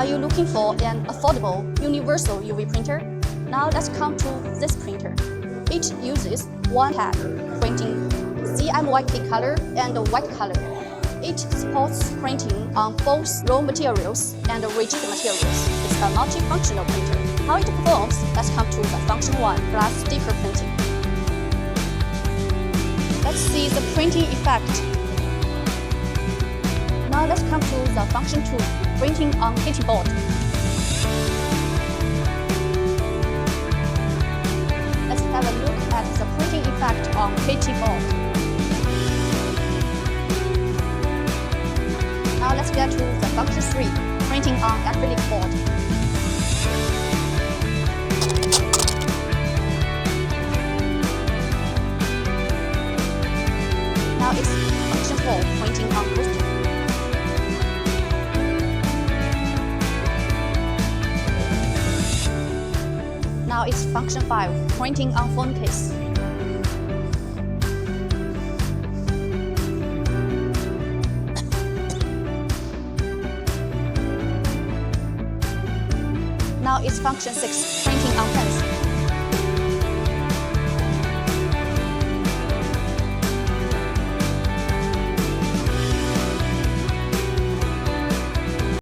Are you looking for an affordable, universal UV printer? Now let's come to this printer. It uses one head, printing CMYK color and white color. It supports printing on both raw materials and rigid materials. It's a multifunctional printer. How it performs? Let's come to the function 1 plus sticker printing. Let's see the printing effect. Now let's come to the function 2, printing on KT board. Let's have a look at the printing effect on KT board. Now let's get to the function 3, printing on acrylic board. Now it's function 4, printing on poster. Now it's function 5, printing on phone case. Now it's function 6, printing on pens.